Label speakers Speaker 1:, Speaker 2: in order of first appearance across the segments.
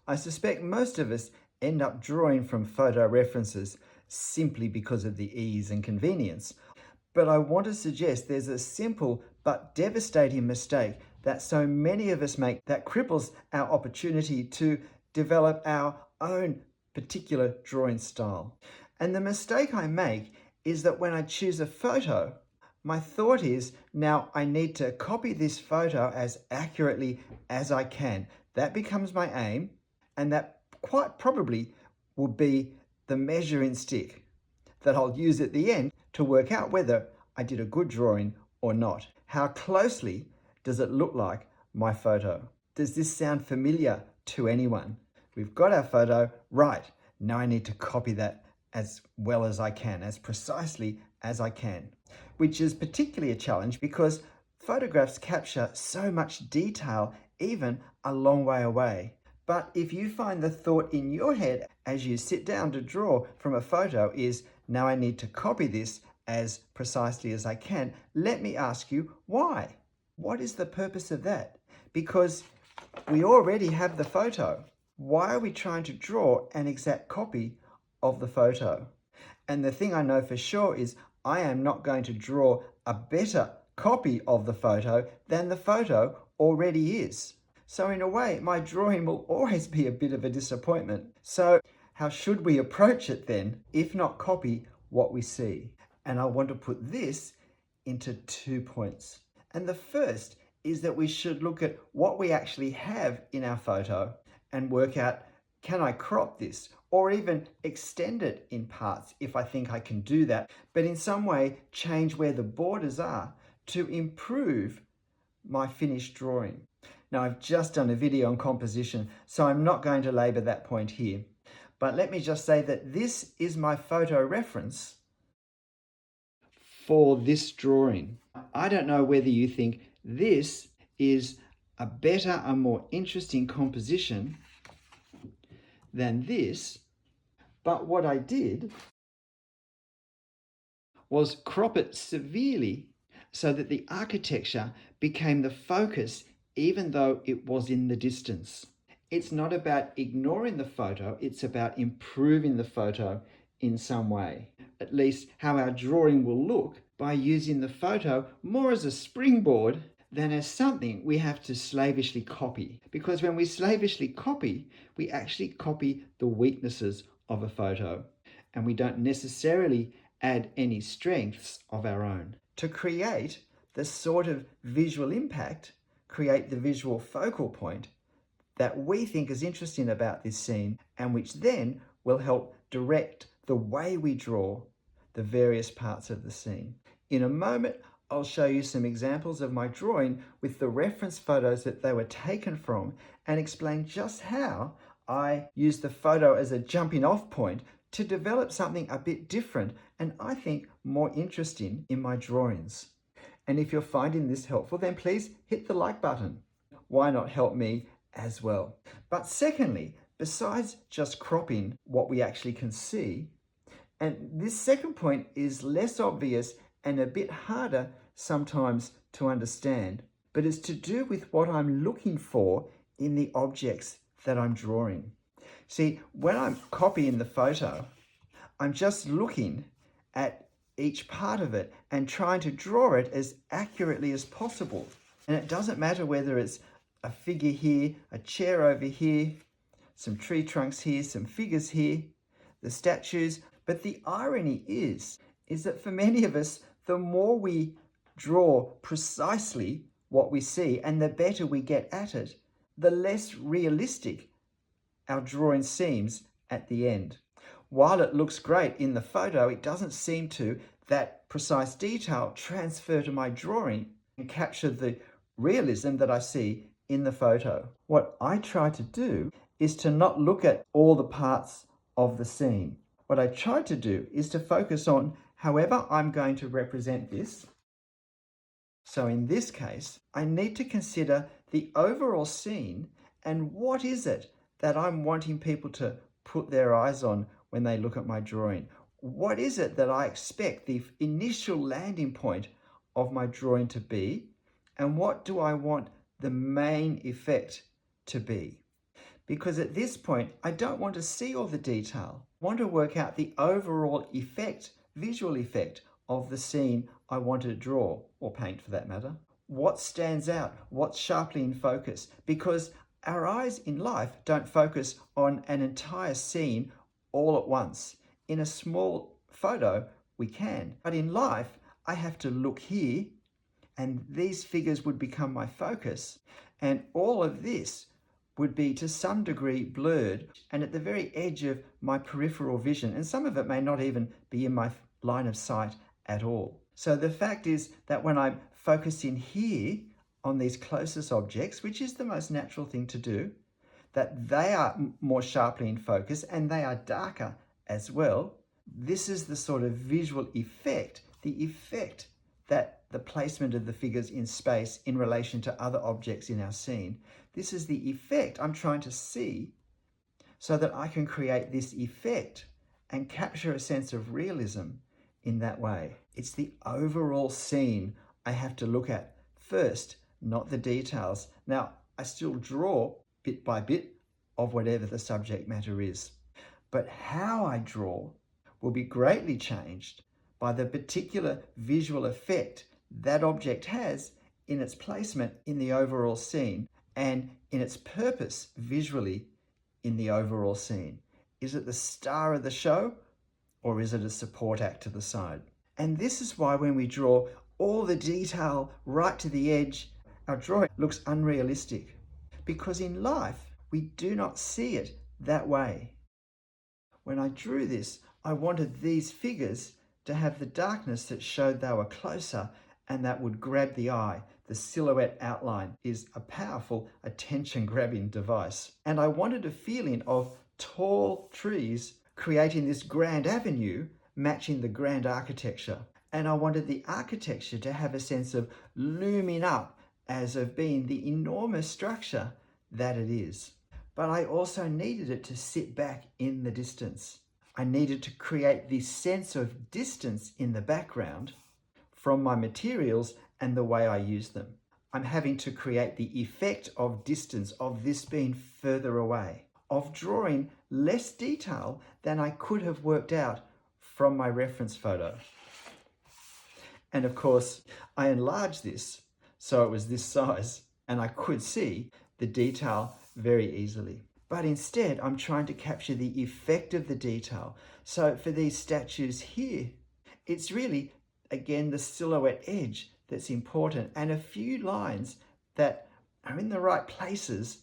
Speaker 1: I suspect most of us end up drawing from photo references simply because of the ease and convenience. But I want to suggest there's a simple but devastating mistake that so many of us make that cripples our opportunity to develop our own particular drawing style. And the mistake I make is that when I choose a photo, my thought is, now I need to copy this photo as accurately as I can. That becomes my aim, and that quite probably will be the measuring stick that I'll use at the end to work out whether I did a good drawing or not. How closely does it look like my photo? Does this sound familiar to anyone? We've got our photo, right, now I need to copy that as well as I can, as precisely as I can, which is particularly a challenge because photographs capture so much detail even a long way away. But if you find the thought in your head as you sit down to draw from a photo is, now I need to copy this as precisely as I can, let me ask you why? What is the purpose of that? Because we already have the photo. Why are we trying to draw an exact copy of the photo? And the thing I know for sure is I am not going to draw a better copy of the photo than the photo already is. So in a way, my drawing will always be a bit of a disappointment. So how should we approach it then, if not copy what we see? And I want to put this into 2 points. And the first is that we should look at what we actually have in our photo and work out, can I crop this or even extend it in parts if I think I can do that, but in some way change where the borders are to improve my finished drawing. Now, I've just done a video on composition, so I'm not going to labor that point here. But let me just say that this is my photo reference for this drawing. I don't know whether you think this is a better and more interesting composition than this, but what I did was crop it severely so that the architecture became the focus even though it was in the distance. It's not about ignoring the photo, it's about improving the photo in some way. At least how our drawing will look by using the photo more as a springboard than as something we have to slavishly copy. Because when we slavishly copy, we actually copy the weaknesses of a photo, and we don't necessarily add any strengths of our own. To create the sort of visual impact, create the visual focal point that we think is interesting about this scene, and which then will help direct the way we draw the various parts of the scene. In a moment, I'll show you some examples of my drawing with the reference photos that they were taken from and explain just how I used the photo as a jumping off point to develop something a bit different and I think more interesting in my drawings. And if you're finding this helpful, then please hit the like button. Why not help me as well? But secondly, besides just cropping what we actually can see, and this second point is less obvious and a bit harder sometimes to understand, but it's to do with what I'm looking for in the objects that I'm drawing. See, when I'm copying the photo, I'm just looking at each part of it and trying to draw it as accurately as possible. And it doesn't matter whether it's a figure here, a chair over here, some tree trunks here, some figures here, the statues. But the irony is that for many of us, the more we draw precisely what we see and the better we get at it, the less realistic our drawing seems at the end. While it looks great in the photo, it doesn't seem to that precise detail transfer to my drawing and capture the realism that I see in the photo. What I try to do is to not look at all the parts of the scene. What I try to do is to focus on however I'm going to represent this. So in this case, I need to consider the overall scene and what is it that I'm wanting people to put their eyes on when they look at my drawing. What is it that I expect the initial landing point of my drawing to be? And what do I want the main effect to be? because at this point, I don't want to see all the detail. I want to work out the overall effect, visual effect of the scene I want to draw, or paint for that matter. What stands out? What's sharply in focus? Because our eyes in life don't focus on an entire scene all at once. In a small photo, we can. But in life, I have to look here, and these figures would become my focus. And all of this would be to some degree blurred and at the very edge of my peripheral vision. And some of it may not even be in my line of sight at all. So the fact is that when I'm focusing here on these closest objects, which is the most natural thing to do, that they are more sharply in focus and they are darker as well. This is the sort of visual effect, the effect that the placement of the figures in space in relation to other objects in our scene. This is the effect I'm trying to see so that I can create this effect and capture a sense of realism in that way. It's the overall scene I have to look at first, not the details. Now, I still draw bit by bit of whatever the subject matter is, but how I draw will be greatly changed by the particular visual effect that object has in its placement in the overall scene and in its purpose visually in the overall scene. Is it the star of the show, or is it a support act to the side? And this is why when we draw all the detail right to the edge, our drawing looks unrealistic, because in life we do not see it that way. When I drew this, I wanted these figures to have the darkness that showed they were closer and that would grab the eye. The silhouette outline is a powerful attention-grabbing device. And I wanted a feeling of tall trees creating this grand avenue matching the grand architecture. And I wanted the architecture to have a sense of looming up as of being the enormous structure that it is. But I also needed it to sit back in the distance. I needed to create this sense of distance in the background from my materials and the way I use them. I'm having to create the effect of distance, of this being further away, of drawing less detail than I could have worked out from my reference photo. And of course, I enlarged this so it was this size and I could see the detail very easily. But instead, I'm trying to capture the effect of the detail. So for these statues here, it's really, again, the silhouette edge that's important and a few lines that are in the right places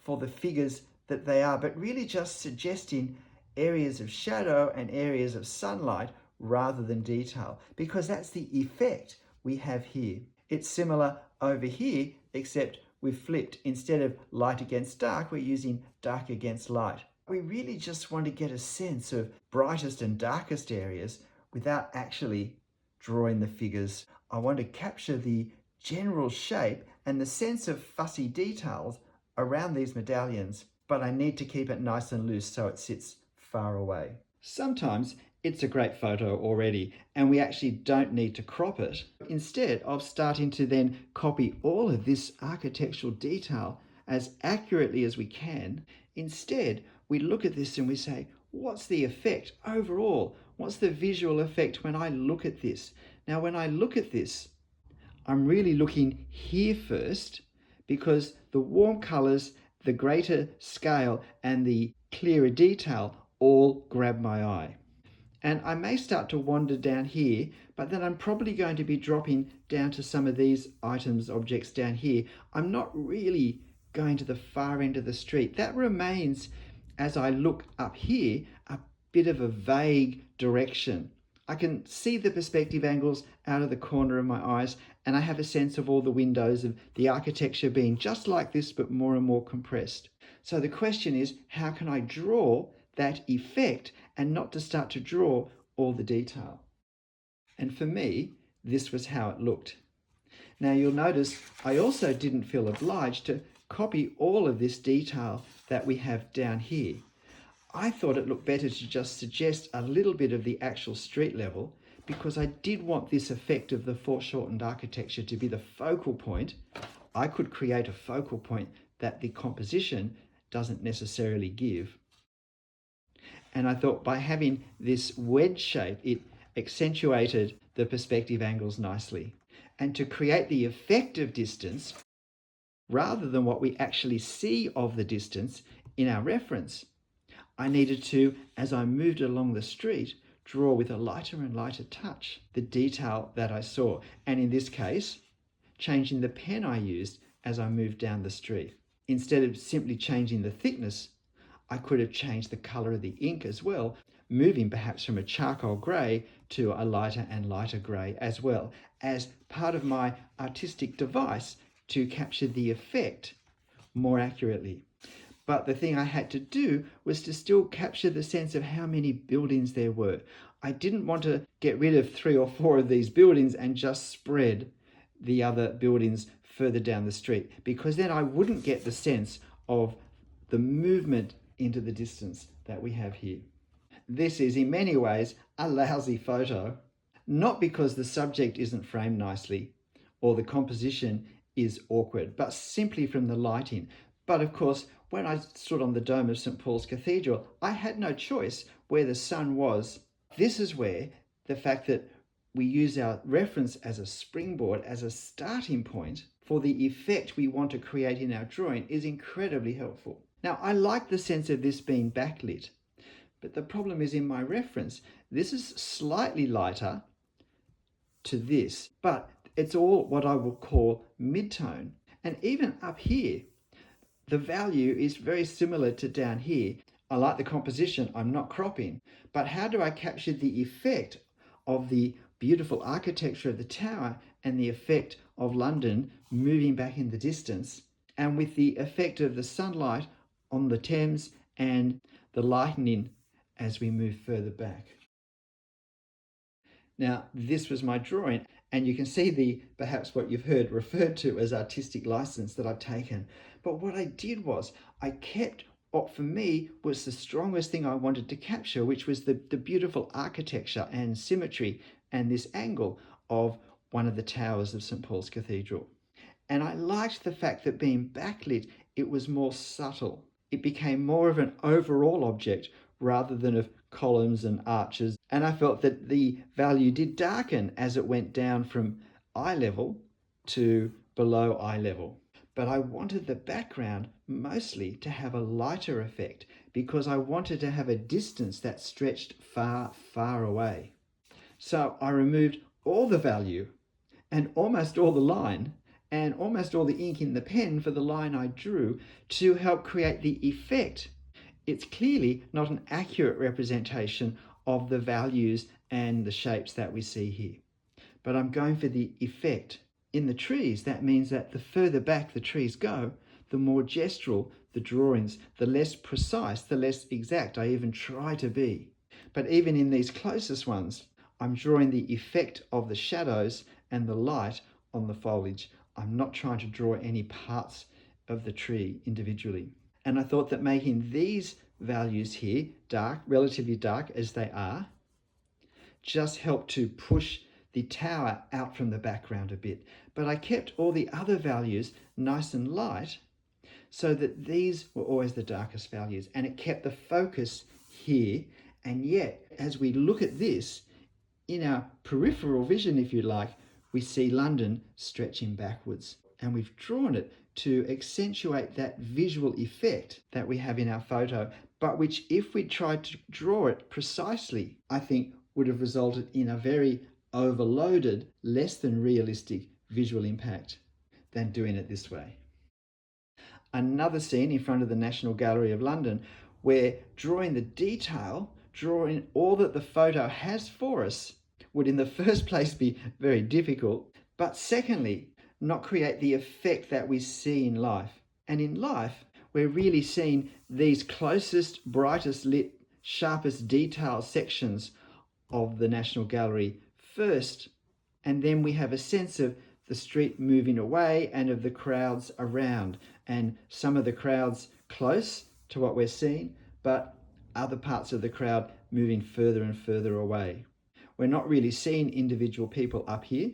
Speaker 1: for the figures that they are, but really just suggesting areas of shadow and areas of sunlight rather than detail, because that's the effect we have here. It's similar over here, except we've flipped. Instead of light against dark, we're using dark against light. We really just want to get a sense of brightest and darkest areas without actually drawing the figures. I want to capture the general shape and the sense of fussy details around these medallions, but I need to keep it nice and loose so it sits far away. Sometimes it's a great photo already and we actually don't need to crop it. Instead of starting to then copy all of this architectural detail as accurately as we can, instead we look at this and we say, what's the effect overall? What's the visual effect when I look at this? Now, when I look at this, I'm really looking here first, because the warm colors, the greater scale and the clearer detail all grab my eye. And I may start to wander down here, but then I'm probably going to be dropping down to some of these items, objects down here. I'm not really going to the far end of the street. That remains, as I look up here, a bit of a vague direction. I can see the perspective angles out of the corner of my eyes, and I have a sense of all the windows of the architecture being just like this, but more and more compressed. So the question is, how can I draw that effect and not to start to draw all the detail? And for me, this was how it looked. Now you'll notice I also didn't feel obliged to copy all of this detail that we have down here. I thought it looked better to just suggest a little bit of the actual street level, because I did want this effect of the foreshortened architecture to be the focal point. I could create a focal point that the composition doesn't necessarily give. And I thought by having this wedge shape, it accentuated the perspective angles nicely. And to create the effect of distance, rather than what we actually see of the distance in our reference, I needed to, as I moved along the street, draw with a lighter and lighter touch the detail that I saw. And in this case, changing the pen I used as I moved down the street. Instead of simply changing the thickness, I could have changed the colour of the ink as well, moving perhaps from a charcoal grey to a lighter and lighter grey as well, as part of my artistic device to capture the effect more accurately. But the thing I had to do was to still capture the sense of how many buildings there were. I didn't want to get rid of 3 or 4 of these buildings and just spread the other buildings further down the street, because then I wouldn't get the sense of the movement into the distance that we have here. This is in many ways a lousy photo, not because the subject isn't framed nicely or the composition is awkward, but simply from the lighting. But of course, when I stood on the dome of St. Paul's Cathedral, I had no choice where the sun was. This is where the fact that we use our reference as a springboard, as a starting point for the effect we want to create in our drawing is incredibly helpful. Now, I like the sense of this being backlit, but the problem is in my reference, this is slightly lighter to this, but it's all what I will call mid-tone. And even up here, the value is very similar to down here. I like the composition, I'm not cropping, but how do I capture the effect of the beautiful architecture of the tower and the effect of London moving back in the distance, and with the effect of the sunlight on the Thames and the lightning as we move further back. Now, this was my drawing, and you can see the perhaps what you've heard referred to as artistic license that I've taken. But what I did was I kept what for me was the strongest thing I wanted to capture, which was the beautiful architecture and symmetry and this angle of one of the towers of St. Paul's Cathedral. And I liked the fact that being backlit, it was more subtle. It became more of an overall object rather than of columns and arches. And I felt that the value did darken as it went down from eye level to below eye level. But I wanted the background mostly to have a lighter effect because I wanted to have a distance that stretched far, far away. So I removed all the value and almost all the line and almost all the ink in the pen for the line I drew to help create the effect. It's clearly not an accurate representation of the values and the shapes that we see here, but I'm going for the effect. In the trees, that means that the further back the trees go, the more gestural the drawings, the less precise, the less exact I even try to be. But even in these closest ones, I'm drawing the effect of the shadows and the light on the foliage. I'm not trying to draw any parts of the tree individually. And I thought that making these values here dark, relatively dark as they are, just helped to push the tower out from the background a bit. But I kept all the other values nice and light so that these were always the darkest values, and it kept the focus here. And yet, as we look at this, in our peripheral vision, if you like, we see London stretching backwards. And we've drawn it to accentuate that visual effect that we have in our photo, but which, if we tried to draw it precisely, I think would have resulted in a very overloaded, less than realistic visual impact than doing it this way. Another scene in front of the National Gallery of London where drawing the detail, drawing all that the photo has for us, would in the first place be very difficult, but secondly, not create the effect that we see in life. And in life, we're really seeing these closest, brightest lit, sharpest detail sections of the National Gallery first, and then we have a sense of the street moving away and of the crowds around, and some of the crowds close to what we're seeing, but other parts of the crowd moving further and further away. We're not really seeing individual people up here.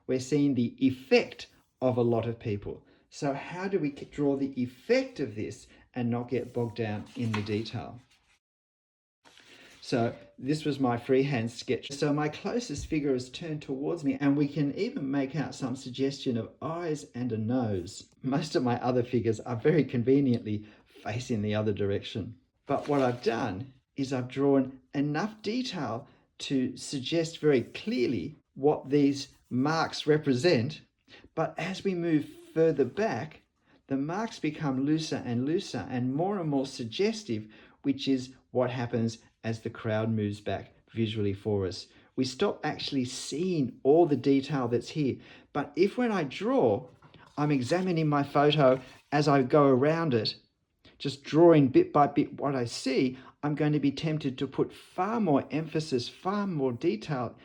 Speaker 1: We're seeing the effect of a lot of people. So how do we draw the effect of this and not get bogged down in the detail. So this was my freehand sketch. So my closest figure is turned towards me, and we can even make out some suggestion of eyes and a nose. Most of my other figures are very conveniently facing the other direction. But what I've done is I've drawn enough detail to suggest very clearly what these marks represent. But as we move further back, the marks become looser and looser and more suggestive, which is what happens as the crowd moves back visually for us. We stop actually seeing all the detail that's here. But if when I draw, I'm examining my photo as I go around it, just drawing bit by bit what I see, I'm going to be tempted to put far more emphasis, far more detail,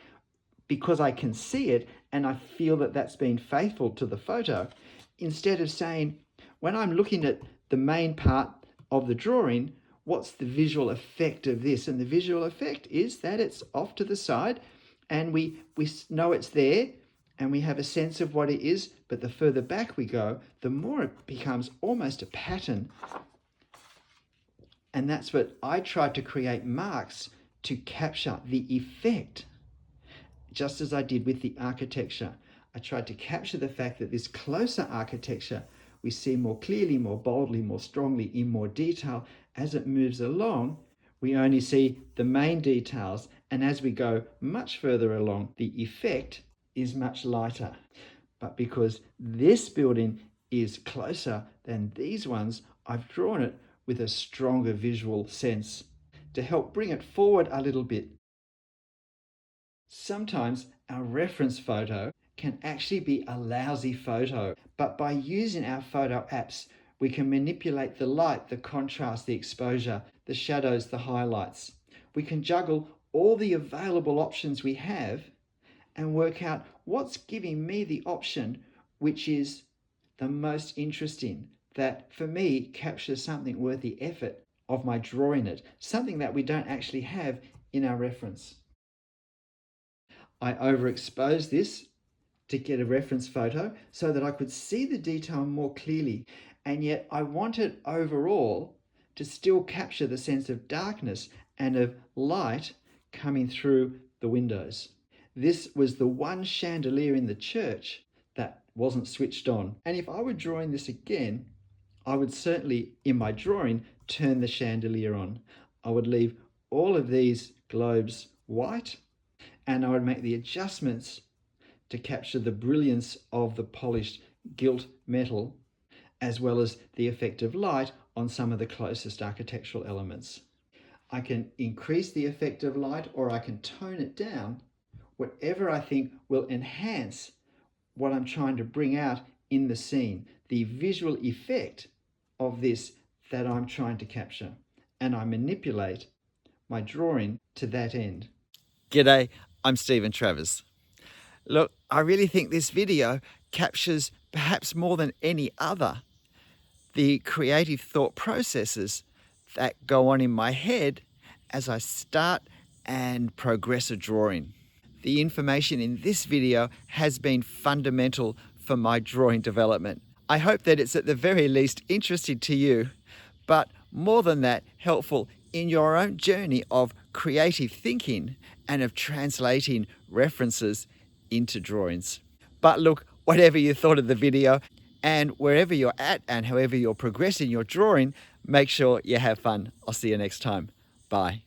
Speaker 1: because I can see it and I feel that that's been faithful to the photo, instead of saying, when I'm looking at the main part of the drawing, what's the visual effect of this? And the visual effect is that it's off to the side and we know it's there and we have a sense of what it is, but the further back we go, the more it becomes almost a pattern. And that's what I tried to create marks to capture the effect, just as I did with the architecture. I tried to capture the fact that this closer architecture we see more clearly, more boldly, more strongly, in more detail. As it moves along, we only see the main details, and as we go much further along, the effect is much lighter. But because this building is closer than these ones, I've drawn it with a stronger visual sense to help bring it forward a little bit. Sometimes our reference photo can actually be a lousy photo, but by using our photo apps, we can manipulate the light, the contrast, the exposure, the shadows, the highlights. We can juggle all the available options we have and work out what's giving me the option which is the most interesting, that for me captures something worth the effort of my drawing it, something that we don't actually have in our reference. I overexposed this to get a reference photo so that I could see the detail more clearly, and yet I wanted overall to still capture the sense of darkness and of light coming through the windows. This was the one chandelier in the church that wasn't switched on, and if I were drawing this again, I would certainly, in my drawing, turn the chandelier on. I would leave all of these globes white, and I would make the adjustments to capture the brilliance of the polished gilt metal, as well as the effect of light on some of the closest architectural elements. I can increase the effect of light or I can tone it down, whatever I think will enhance what I'm trying to bring out in the scene, the visual effect of this that I'm trying to capture. And I manipulate my drawing to that end.
Speaker 2: G'day, I'm Stephen Travers. Look, I really think this video captures, perhaps more than any other, the creative thought processes that go on in my head as I start and progress a drawing. The information in this video has been fundamental for my drawing development. I hope that it's at the very least interesting to you, but more than that, helpful in your own journey of creative thinking and of translating references into drawings. But look, whatever you thought of the video, and wherever you're at and however you're progressing your drawing, make sure you have fun. I'll see you next time. Bye.